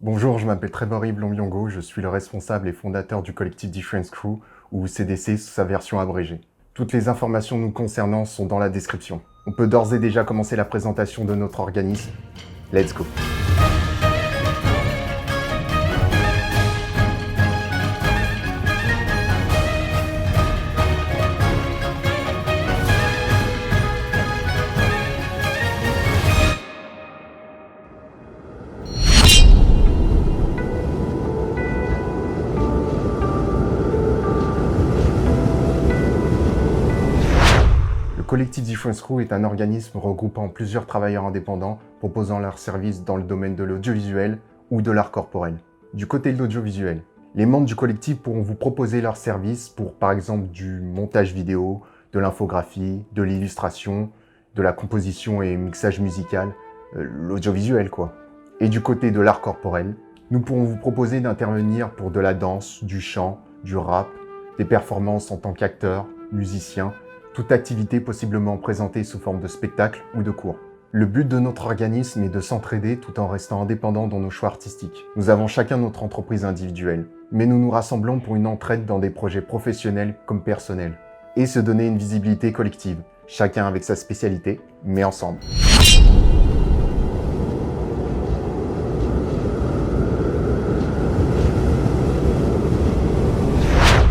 Bonjour, je m'appelle Trevor Blongyongo, je suis le responsable et fondateur du collectif Difference Crew, ou CDC sous sa version abrégée. Toutes les informations nous concernant sont dans la description. On peut d'ores et déjà commencer la présentation de notre organisme. Let's go! Le collectif Difference Crew est un organisme regroupant plusieurs travailleurs indépendants proposant leurs services dans le domaine de l'audiovisuel ou de l'art corporel. Du côté de l'audiovisuel, les membres du collectif pourront vous proposer leurs services pour par exemple du montage vidéo, de l'infographie, de l'illustration, de la composition et mixage musical, l'audiovisuel quoi. Et du côté de l'art corporel, nous pourrons vous proposer d'intervenir pour de la danse, du chant, du rap, des performances en tant qu'acteur, musicien, toute activité possiblement présentée sous forme de spectacle ou de cours. Le but de notre organisme est de s'entraider tout en restant indépendants dans nos choix artistiques. Nous avons chacun notre entreprise individuelle, mais nous nous rassemblons pour une entraide dans des projets professionnels comme personnels, et se donner une visibilité collective, chacun avec sa spécialité, mais ensemble.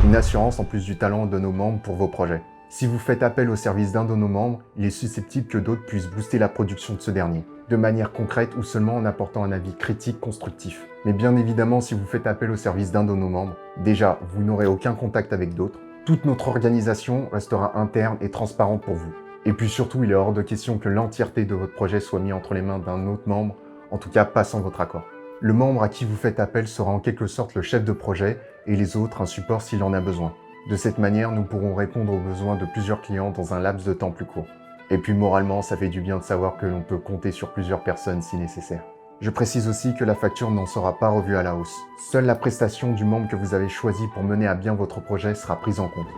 Une assurance en plus du talent de nos membres pour vos projets. Si vous faites appel au service d'un de nos membres, il est susceptible que d'autres puissent booster la production de ce dernier, de manière concrète ou seulement en apportant un avis critique constructif. Mais bien évidemment, si vous faites appel au service d'un de nos membres, déjà, vous n'aurez aucun contact avec d'autres. Toute notre organisation restera interne et transparente pour vous. Et puis surtout, il est hors de question que l'entièreté de votre projet soit mis entre les mains d'un autre membre, en tout cas pas sans votre accord. Le membre à qui vous faites appel sera en quelque sorte le chef de projet et les autres un support s'il en a besoin. De cette manière, nous pourrons répondre aux besoins de plusieurs clients dans un laps de temps plus court. Et puis moralement, ça fait du bien de savoir que l'on peut compter sur plusieurs personnes si nécessaire. Je précise aussi que la facture n'en sera pas revue à la hausse. Seule la prestation du membre que vous avez choisi pour mener à bien votre projet sera prise en compte.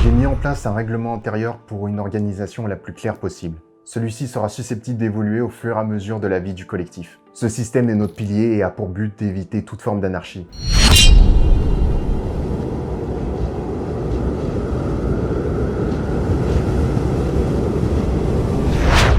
J'ai mis en place un règlement intérieur pour une organisation la plus claire possible. Celui-ci sera susceptible d'évoluer au fur et à mesure de la vie du collectif. Ce système est notre pilier et a pour but d'éviter toute forme d'anarchie.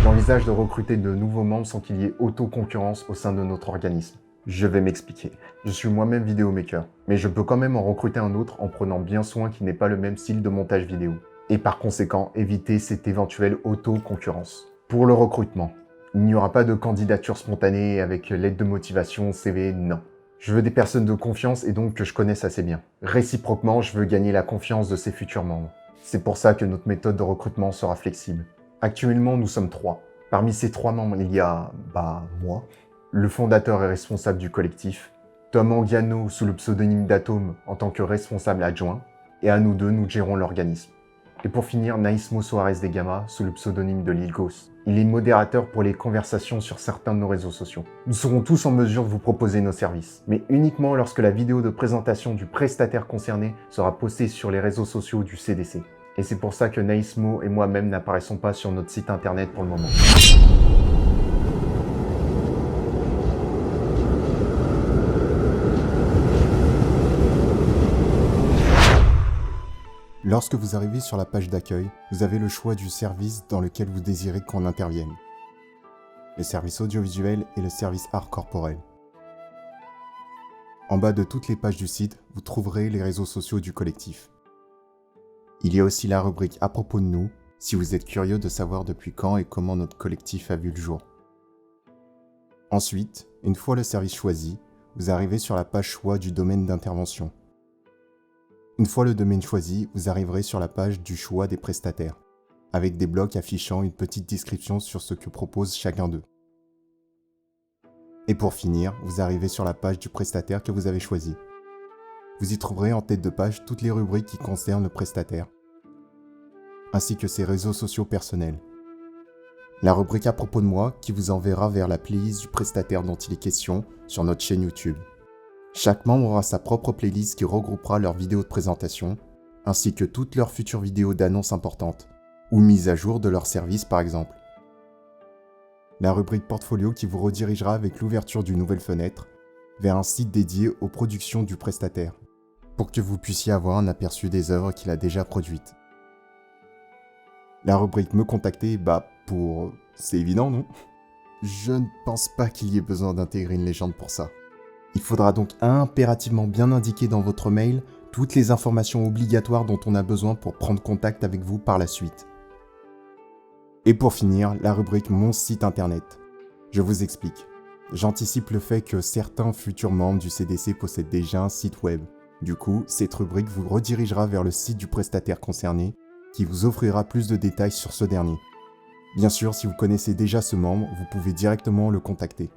J'envisage de recruter de nouveaux membres sans qu'il y ait auto-concurrence au sein de notre organisme. Je vais m'expliquer. Je suis moi-même vidéomaker, mais je peux quand même en recruter un autre en prenant bien soin qu'il n'ait pas le même style de montage vidéo. Et par conséquent, éviter cette éventuelle auto-concurrence. Pour le recrutement, il n'y aura pas de candidature spontanée avec lettre de motivation, CV, non. Je veux des personnes de confiance et donc que je connaisse assez bien. Réciproquement, je veux gagner la confiance de ces futurs membres. C'est pour ça que notre méthode de recrutement sera flexible. Actuellement, nous sommes 3. Parmi ces 3 membres, il y a, moi, le fondateur et responsable du collectif, Tom Anguiano sous le pseudonyme d'Atome en tant que responsable adjoint, et à nous deux, nous gérons l'organisme. Et pour finir, Naïsmo Soares de Gama, sous le pseudonyme de Lilgos. Il est modérateur pour les conversations sur certains de nos réseaux sociaux. Nous serons tous en mesure de vous proposer nos services, mais uniquement lorsque la vidéo de présentation du prestataire concerné sera postée sur les réseaux sociaux du CDC. Et c'est pour ça que Naïsmo et moi-même n'apparaissons pas sur notre site internet pour le moment. Lorsque vous arrivez sur la page d'accueil, vous avez le choix du service dans lequel vous désirez qu'on intervienne. Le service audiovisuel et le service art corporel. En bas de toutes les pages du site, vous trouverez les réseaux sociaux du collectif. Il y a aussi la rubrique à propos de nous, si vous êtes curieux de savoir depuis quand et comment notre collectif a vu le jour. Ensuite, une fois le service choisi, vous arrivez sur la page choix du domaine d'intervention. Une fois le domaine choisi, vous arriverez sur la page du choix des prestataires, avec des blocs affichant une petite description sur ce que propose chacun d'eux. Et pour finir, vous arrivez sur la page du prestataire que vous avez choisi. Vous y trouverez en tête de page toutes les rubriques qui concernent le prestataire, ainsi que ses réseaux sociaux personnels. La rubrique à propos de moi qui vous enverra vers la playlist du prestataire dont il est question sur notre chaîne YouTube. Chaque membre aura sa propre playlist qui regroupera leurs vidéos de présentation, ainsi que toutes leurs futures vidéos d'annonces importantes, ou mises à jour de leurs services par exemple. La rubrique portfolio qui vous redirigera avec l'ouverture d'une nouvelle fenêtre vers un site dédié aux productions du prestataire, pour que vous puissiez avoir un aperçu des œuvres qu'il a déjà produites. La rubrique Me contacter, c'est évident, non? Je ne pense pas qu'il y ait besoin d'intégrer une légende pour ça. Il faudra donc impérativement bien indiquer dans votre mail toutes les informations obligatoires dont on a besoin pour prendre contact avec vous par la suite. Et pour finir, la rubrique Mon site internet. Je vous explique. J'anticipe le fait que certains futurs membres du CDC possèdent déjà un site web. Du coup, cette rubrique vous redirigera vers le site du prestataire concerné, qui vous offrira plus de détails sur ce dernier. Bien sûr, si vous connaissez déjà ce membre, vous pouvez directement le contacter.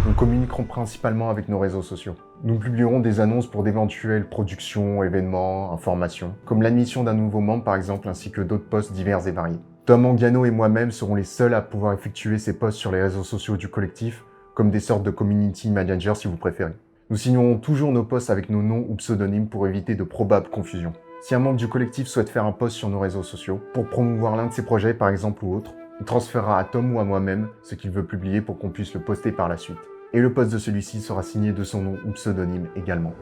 Nous communiquerons principalement avec nos réseaux sociaux. Nous publierons des annonces pour d'éventuelles productions, événements, informations, comme l'admission d'un nouveau membre par exemple, ainsi que d'autres posts divers et variés. Tom Mangano et moi-même serons les seuls à pouvoir effectuer ces posts sur les réseaux sociaux du collectif, comme des sortes de community managers si vous préférez. Nous signerons toujours nos posts avec nos noms ou pseudonymes pour éviter de probables confusions. Si un membre du collectif souhaite faire un post sur nos réseaux sociaux, pour promouvoir l'un de ses projets par exemple ou autre, il transférera à Tom ou à moi-même ce qu'il veut publier pour qu'on puisse le poster par la suite. Et le post de celui-ci sera signé de son nom ou pseudonyme également.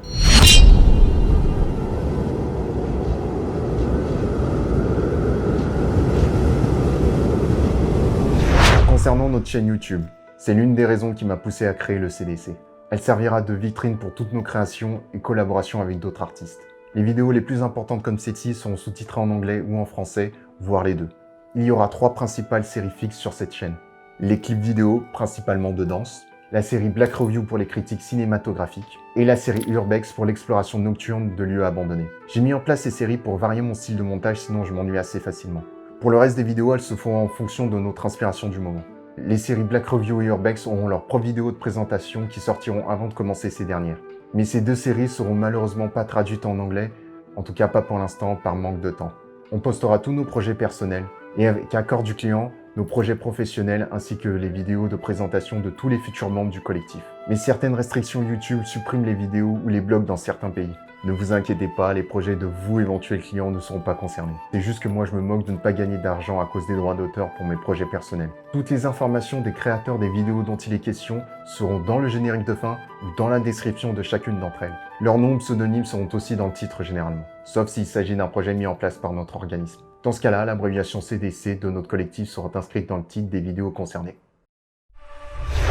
Concernant notre chaîne YouTube, c'est l'une des raisons qui m'a poussé à créer le CDC. Elle servira de vitrine pour toutes nos créations et collaborations avec d'autres artistes. Les vidéos les plus importantes comme celle-ci seront sous-titrées en anglais ou en français, voire les deux. Il y aura 3 principales séries fixes sur cette chaîne. Les clips vidéo, principalement de danse, la série Black Review pour les critiques cinématographiques, et la série Urbex pour l'exploration nocturne de lieux abandonnés. J'ai mis en place ces séries pour varier mon style de montage, sinon je m'ennuie assez facilement. Pour le reste des vidéos, elles se font en fonction de notre inspiration du moment. Les séries Black Review et Urbex auront leurs propres vidéos de présentation qui sortiront avant de commencer ces dernières. Mais ces 2 séries seront malheureusement pas traduites en anglais, en tout cas pas pour l'instant par manque de temps. On postera tous nos projets personnels et avec accord du client, nos projets professionnels ainsi que les vidéos de présentation de tous les futurs membres du collectif. Mais certaines restrictions YouTube suppriment les vidéos ou les bloquent dans certains pays. Ne vous inquiétez pas, les projets de vous éventuels clients ne seront pas concernés. C'est juste que moi je me moque de ne pas gagner d'argent à cause des droits d'auteur pour mes projets personnels. Toutes les informations des créateurs des vidéos dont il est question seront dans le générique de fin ou dans la description de chacune d'entre elles. Leurs noms ou pseudonymes seront aussi dans le titre généralement, sauf s'il s'agit d'un projet mis en place par notre organisme. Dans ce cas-là, l'abréviation CDC de notre collectif sera inscrite dans le titre des vidéos concernées.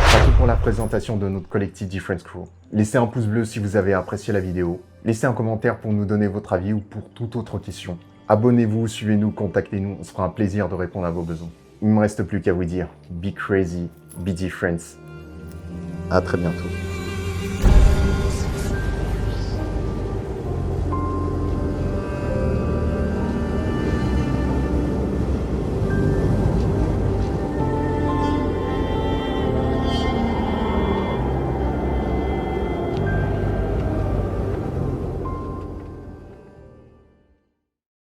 C'est tout pour la présentation de notre collectif Difference Crew. Laissez un pouce bleu si vous avez apprécié la vidéo. Laissez un commentaire pour nous donner votre avis ou pour toute autre question. Abonnez-vous, suivez-nous, contactez-nous, on se fera un plaisir de répondre à vos besoins. Il ne me reste plus qu'à vous dire, be crazy, be different. À très bientôt.